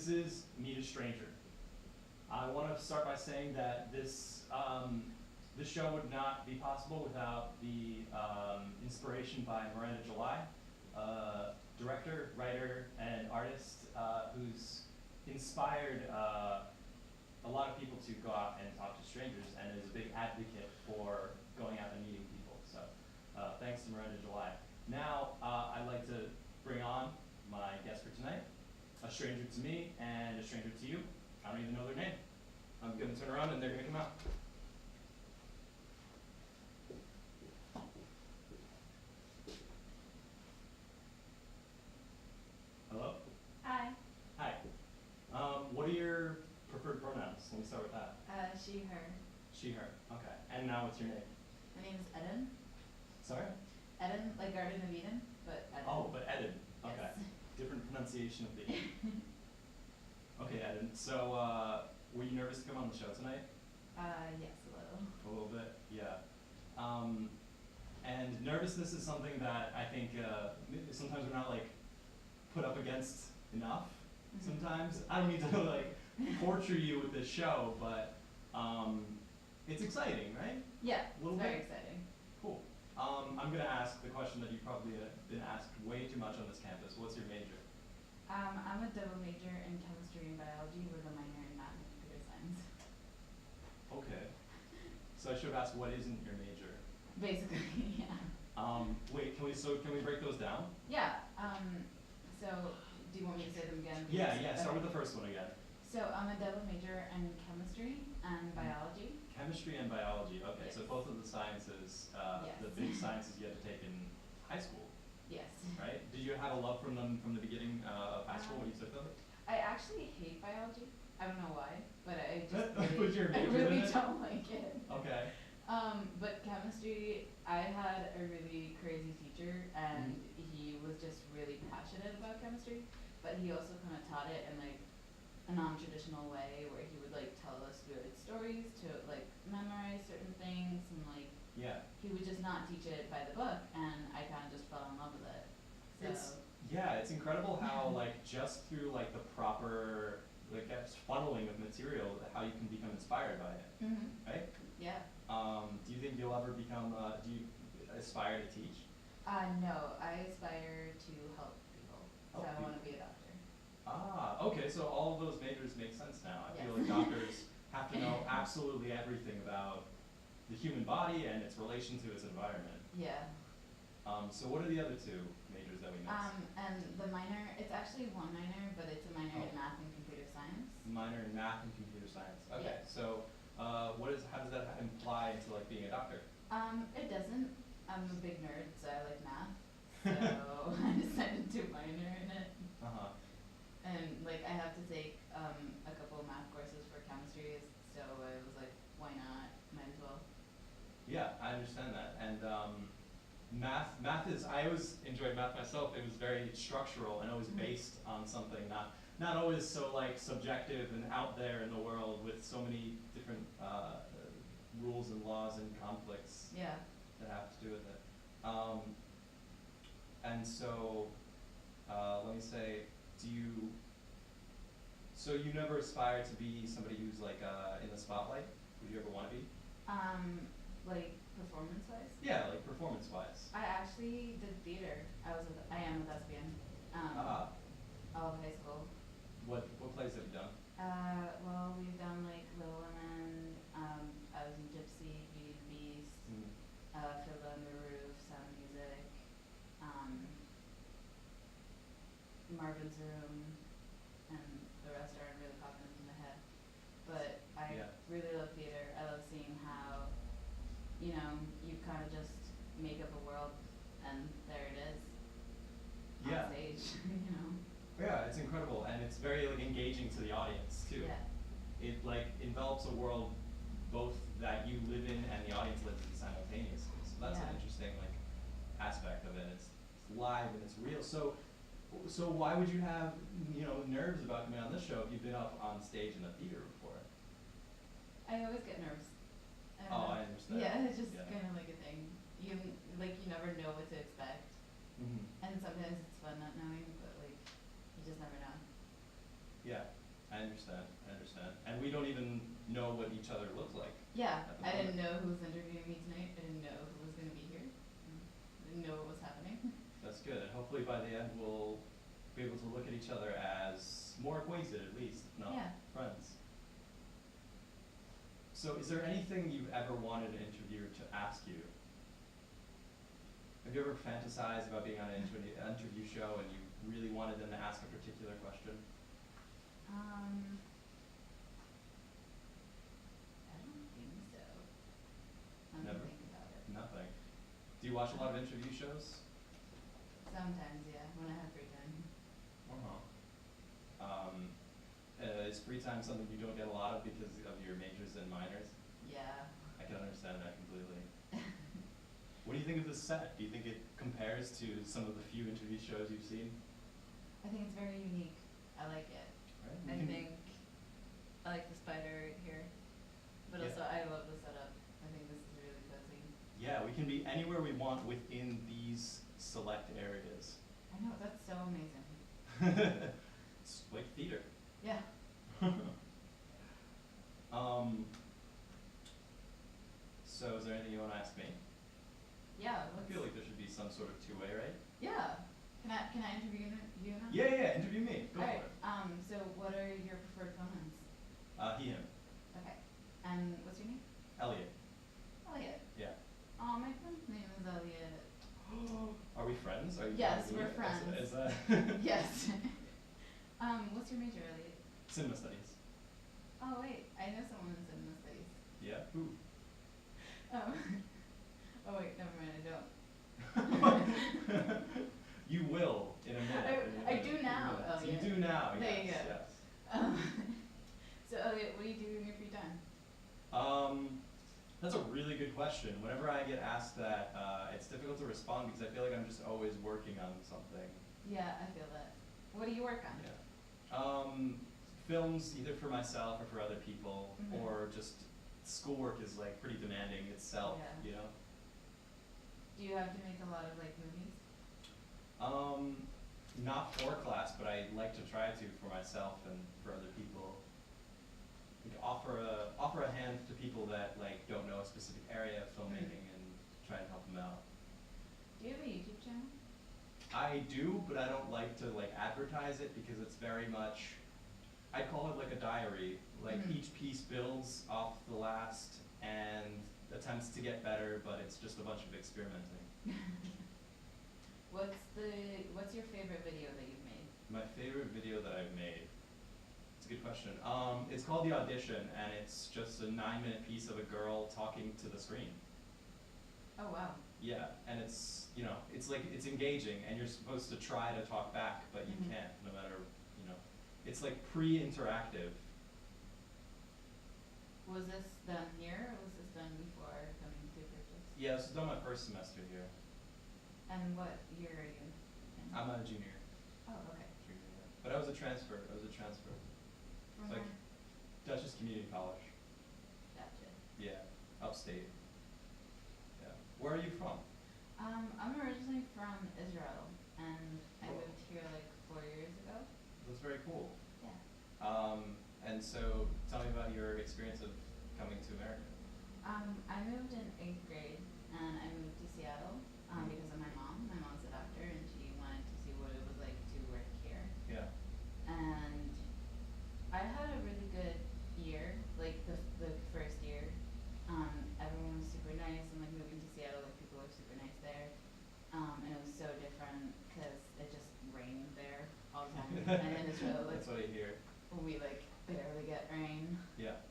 This is Meet a Stranger. I want to start by saying that this show would not be possible without the inspiration by Miranda July, director, writer, and artist who's inspired a lot of people to go out and talk to strangers and is a big advocate for going out and meeting people. So thanks to Miranda July. Now I'd like to bring on my guest for tonight, a stranger to me and a stranger to you. I don't even know their name. I'm going to turn around and they're going to come out. Hello? Hi. Hi. What are your preferred pronouns? Let me start with that. She, her. She, her. Okay. And now what's your name? My name is Eden. Sorry? Eden, like Garden of Eden, but Eden. Oh, but Eden. Okay. Yes. Different pronunciation of the E. Okay, Eden. So, were you nervous to come on the show tonight? Yes, a little. A little bit, yeah. And nervousness is something that I think sometimes we're not like put up against enough. Sometimes I don't need to like torture you with this show, but it's exciting, right? Yeah, A little it's very bit? exciting. Cool. I'm gonna ask the question that you've probably been asked way too much on this campus. What's your major? I'm a double major in chemistry and biology with a minor in math and computer science. Okay. So I should have asked what isn't your major. Basically, yeah. Wait, can we break those down? Yeah, so do you want me to say them again? Yeah, start Okay. with the first one again. So I'm a double major in chemistry and biology. Chemistry and biology, okay, so Yes. both of the sciences, Yes. the big sciences you had to take in high school, Yes. right? Did you have a love from them from the beginning of high school when you took them? I actually hate biology. I don't know why, but I just Was really, your I major really in it? don't like it. Okay. But chemistry, I had a really crazy teacher, and he was just really passionate about chemistry, but he also kind of taught it in like a non-traditional way, where he would like tell us weird stories to like memorize certain things, and like Yeah. he would just not teach it by the book, and I kind of just fell in love with it. So It's incredible how like just through like the proper like funneling of material, how you can become inspired by it, right? yeah. Do you think you'll ever become? Do you aspire to teach? No, I aspire to help people. So Help I want to people. be a doctor. Ah, okay, so all of those majors make sense now. I feel Yes. like doctors have to know absolutely everything about the human body and its relation to its environment. Yeah. So what are the other two majors that we missed? And the minor, it's actually one minor, but it's a minor Oh. in math and computer science. Minor in math and computer science. Okay, Yeah. so how does that imply into like being a doctor? It doesn't. I'm a big nerd, so I like math. So I decided to minor in it. Uh-huh. And like I have to take a couple of math courses for chemistry, so I was like, why not? Might as well. Yeah, I understand that. And math is, I always enjoyed math myself. It was very structural and always based on something, not always so like subjective and out there in the world with so many different rules and laws and conflicts Yeah. that have to do with it. And so, let me say, so you never aspire to be somebody who's like in the spotlight? Would you ever want to be? Like performance-wise. Yeah, like performance-wise. I actually did theater. I am a thespian. All of high school. What plays have you done? Well, we've done like Little Women. I was in Gypsy, Beauty and the Beast, Fiddler on the Roof, Sound of Music, Marvin's Room, and the rest aren't really popping into my head. But I Yeah. really love theater. I love seeing how, you kind of just make up a world, and there it is Yeah. on stage. Yeah, it's incredible, and it's very like engaging to the audience too. Yeah. It like envelops a world both that you live in and the audience lives in simultaneously. So that's an Yeah. interesting like aspect of it. It's live and it's real. So why would you have nerves about coming on this show if you've been up on stage in a theater before? I always get nerves. I don't Oh, know. I understand. Yeah, it's just Yeah. kind of like a thing. You never know what to expect, Mm-hmm. and sometimes it's fun not knowing, but like you just never know. Yeah. I understand. And we don't even know what each other look like. Yeah, At the I didn't moment. know who was interviewing me tonight. I didn't know who was going to be here. I didn't know what was happening. That's good. And hopefully by the end we'll be able to look at each other as more acquainted at least, if not Yeah. friends. So is there anything you've ever wanted an interviewer to ask you? Have you ever fantasized about being on an interview show and you really wanted them to ask a particular question? I don't think so. Let me Never? think about it. Nothing. Do you watch a lot of interview shows? Sometimes, yeah, when I have free time. Is free time something you don't get a lot of because of your majors and minors? Yeah. I can understand that completely. What do you think of this set? Do you think it compares to some of the few interview shows you've seen? I think it's very unique. I like it. Right? I think I like the spider right here. But Yeah. also I love the setup. I think this is really cozy. Yeah, we can be anywhere we want within these select areas. I know, that's so amazing. It's like theater. Yeah. So is there anything you want to ask me? Yeah, I feel like there should be some sort of two-way, right? yeah. Can I interview you now? Yeah, interview me. Go Alright, for it. so what are your preferred pronouns? He, him. Okay. And what's your name? Elliot. Elliot. Yeah. Oh, my friend's name is Elliot. Are we friends? Are you Yes, friends with we're me? friends. Is that Yes. What's your major, Elliot? Cinema studies. Oh wait, I know someone in cinema studies. Yeah? Who? Oh wait, never mind, I don't. You will in a minute. I do now, You Elliot. do now, There yes, you go. yes. So Elliot, what do you do in your free time? That's a really good question. Whenever I get asked that, it's difficult to respond because I feel like I'm just always working on something. Yeah, I feel that. What do you work on? Yeah. Films either for myself or for other people, Mhm. or just schoolwork is like pretty demanding itself, Yeah. you know? Do you have to make a lot of like movies? Not for class, but I like to try to for myself and for other people. Like offer a hand to people that like don't know a specific area of filmmaking and try and help them out. Do you have a YouTube channel? I do, but I don't like to like advertise it because it's very much, I call it like a diary. Like Mhm. each piece builds off the last and attempts to get better, but it's just a bunch of experimenting. What's your favorite video that you've made? My favorite video that I've made. It's a good question. It's called The Audition, and it's just a 9-minute piece of a girl talking to the screen. Oh wow. Yeah, and it's, you know, it's like, it's engaging, and you're supposed to try to talk back, but you Mhm. can't, no matter, you know. It's like pre-interactive. Was this done here or was this done before coming to Purchase? Yeah, this is done my first semester here. And what year are you in? I'm a junior. Oh, okay. But I was a transfer. From It's like where? Dutchess Community College. Gotcha. Yeah, upstate. Yeah. Where are you from? I'm originally from Israel, and I Whoa. moved here like 4 years ago. That's very cool. Yeah. And so tell me about your experience of coming to America. I moved in 8th grade, and I moved to Seattle because of my mom. My mom's a doctor, and she wanted to see what it was like to work here. Yeah. And I had a really good year, like the first year. Everyone was super nice, and like moving to Seattle, like people are super nice there. And it was so different because it just rained there all the time. And in Israel, like, That's what I hear. we like barely get rain. Yeah.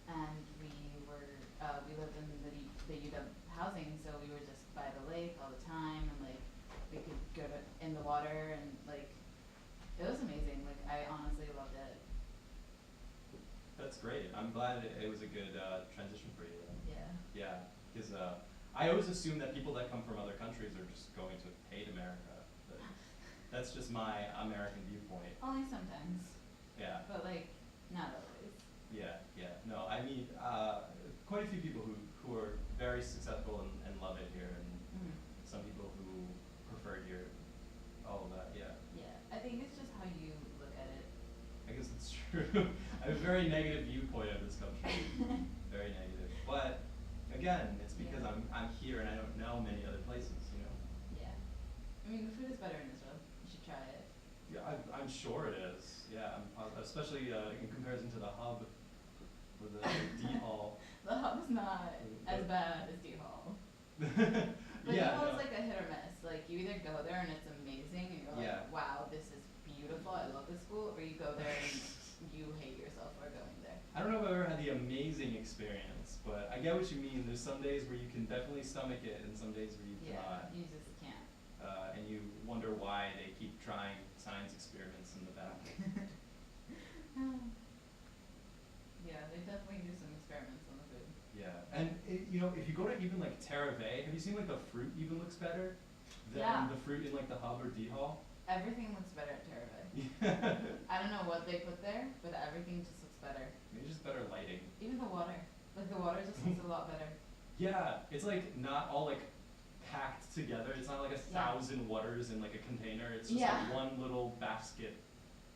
And we lived in the UW housing, so we were just by the lake all the time, and like we could go in the water, and like it was amazing. Like I honestly loved it. That's great. I'm glad it was a good transition for you. Yeah. Yeah, because I always assume that people that come from other countries are just going to hate America. But that's just my American viewpoint. Only sometimes, Yeah. but like not always. Yeah, yeah. No, I meet quite a few people who are very successful and love it here, and Mm. some people who prefer it here. All of that, yeah. Yeah, I think it's just how you look at it. very negative viewpoint of this country. Very negative. But again, it's because Yeah. I'm here and I don't know many other places, you know. Yeah. I mean, the food is better in Israel. You should try it. Yeah, I'm sure it is. Yeah, especially in comparison to the hub or the D hall. The hub's not as bad as D Hall. But Yeah. D Hall No. is like a hit or miss. Like you either go there and it's amazing and you're like, Yeah. wow, this is beautiful, I love this school, or you go there and you hate yourself for going there. I don't know if I've ever had the amazing experience, but I get what you mean. There's some days where you can definitely stomach it and some days where you Yeah, cannot. you just can't. And you wonder why they keep trying science experiments in the back. Yeah, they definitely do some experiments on the food. Yeah, and you know, if you go to even like Terave, have you seen like the fruit even looks better than Yeah. the fruit in like the hub or D hall? Everything looks better at Terave. Yeah. I don't know what they put there, but everything just looks better. Maybe just better lighting. Even the water. Like the water just looks a lot better. Yeah, it's like not all like packed together. It's not like a Yeah. 1,000 waters in like a container. It's just Yeah. like one little basket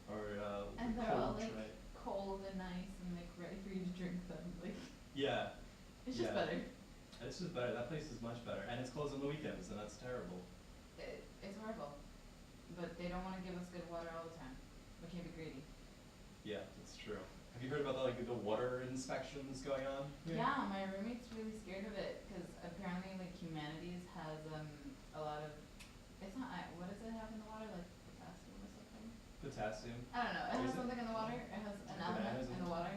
or And they're cold all like tray. cold and nice and like ready for you to drink them. Like Yeah, it's just Yeah. better. it's just better. That place is much better, and it's closed on the weekends, and that's terrible. It's horrible. But they don't want to give us good water all the time. We can't be greedy. Yeah, that's true. Have you heard about the water inspections going on here? Yeah, my roommate's really scared of it because apparently like humanities has a lot of, it's not, what does it have in the water, like potassium or something? Potassium. I don't know, it Is has it? something in the water, it has an element Bananas in in the it? water.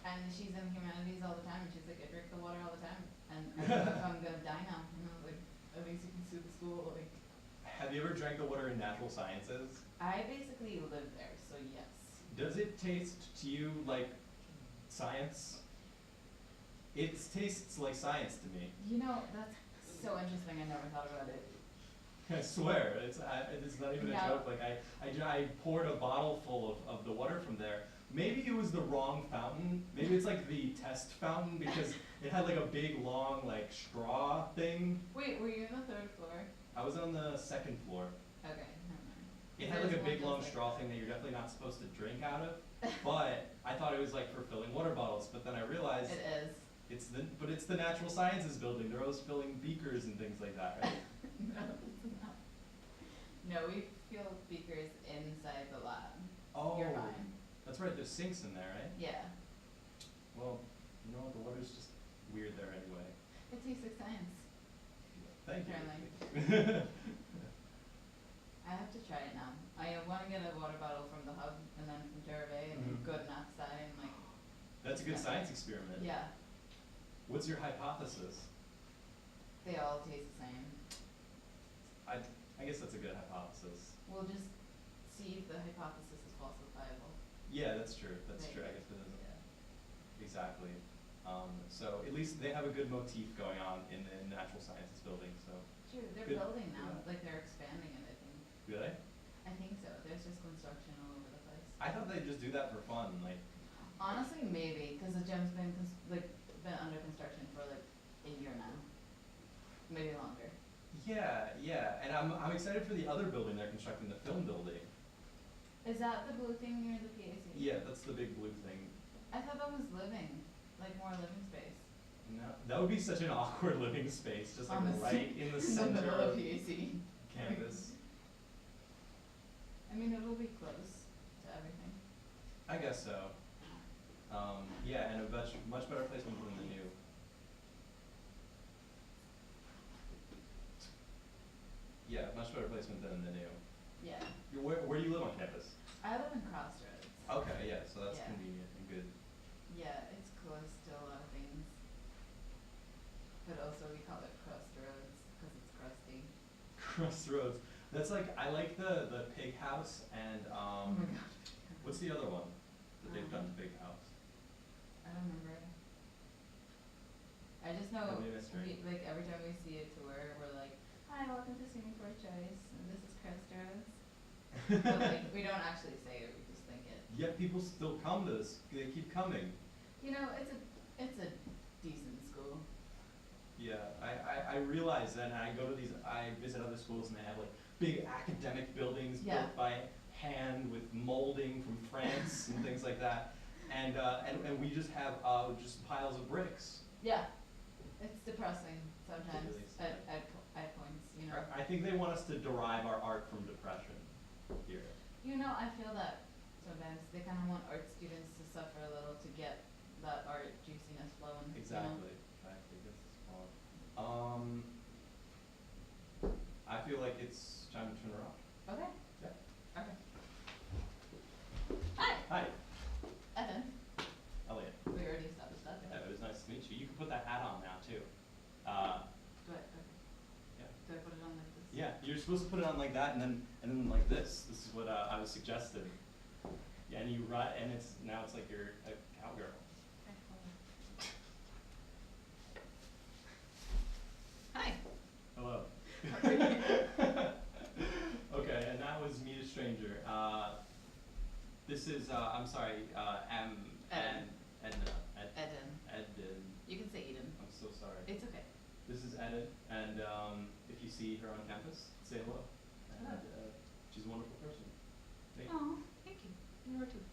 And she's in humanities all the time and she's like, I drink the water all the time and I don't know if I'm gonna die now. And I was like, at least you can sue the school, like. Have you ever drank the water in natural sciences? I basically live there, so yes. Does it taste to you like science? It tastes like science to me. You know, that's so interesting, I never thought about it. I swear, it's not even a Yeah. joke. Like I poured a bottle full of the water from there. Maybe it was the wrong fountain. Maybe it's like the test fountain because it had like a big long like straw thing. Wait, were you in the third floor? I was on the second floor. Okay, never mind. It had like a There's big one long that's straw like thing that you're definitely not supposed to drink out of. But I thought it was like for filling water bottles. But then I realized It is. it's the natural sciences building. They're always filling beakers and things like that, right? No, it's not. No, we fill beakers inside the lab. Oh, You're fine. that's right. There's sinks in there, right? Yeah. Well, you know what? The water's just weird there anyway. It tastes like science. Thank you. Apparently. I have to try it now. I want to get a water bottle from the hub and then from Terave and Mhm. go to outside and like. That's a good Yeah. science experiment. Yeah, What's your hypothesis? they all taste the same. I guess that's a good hypothesis. We'll just see if the hypothesis is falsifiable. Yeah, that's true. That's Maybe. true. I guess it isn't. Yeah. Exactly. So at least they have a good motif going on in the natural sciences building. So True, they're Good. building now, Yeah. like they're expanding it, I think. really, I think so, there's just construction all over the place. I thought they'd just do that for fun. Like, Honestly, maybe, cause the gym's been been under construction for like a year now, maybe longer. yeah, and I'm excited for the other building they're constructing, the film building. Is that the blue thing near the PAC? Yeah, that's the big blue thing. I thought that was living, like more living space. No, that would be such an awkward living space, just like Honestly, right in the in center the middle of of PAC. campus. I mean, it'll be close to everything. I guess so. Yeah, and a much better placement than the new. Yeah, much better placement than the new. Yeah. Where do you live on campus? I live in Crossroads. Okay, yeah, so that's Yeah. convenient and good. Yeah, it's close to a lot of things. But also we call it Crossroads because it's crusty. Crossroads. That's like I like the pig house and Oh my god. what's the other one that they've done to Big House? I don't remember. I just know, Maybe I missed like every time we see a tour, we're like, hi, welcome to Singapore Choice, and this is Crossroads. But like, we don't actually say it, we just think it. Yet people still come to this. They keep coming. You know, it's a decent school. Yeah, I realize that, and I go to these, I visit other schools and they have like big academic buildings Yeah. built by hand with molding from France and things like that. and we just have just piles of bricks. Yeah, it's depressing sometimes It's really sad. at points, you know. I think they want us to derive our art from depression here. You know, I feel that sometimes they kind of want art students to suffer a little to get that art juiciness flowing. Exactly. Exactly. This is fun. I feel like it's time to turn around. You know? Okay. Yeah. Okay. Hi. Hi, Evan. Elliot. We already established that. Yeah, it was nice to meet you. You can put that hat on now too. Do I? Okay. Yeah. Do I put it on like this? Yeah, you're supposed to put it on like that, and then like this. This is what I was suggested. Yeah, and you run, and now it's like you're a cowgirl. Okay, hold on. Hi. Hello. How are you? Okay, and that was Meet a Stranger. This is I'm sorry, Eden. Eden. You can say Eden. I'm so sorry. It's okay. This is Eden, and if you see her on campus, say hello. And Hello. she's a wonderful person. Thank you. Aw, thank you. You are too.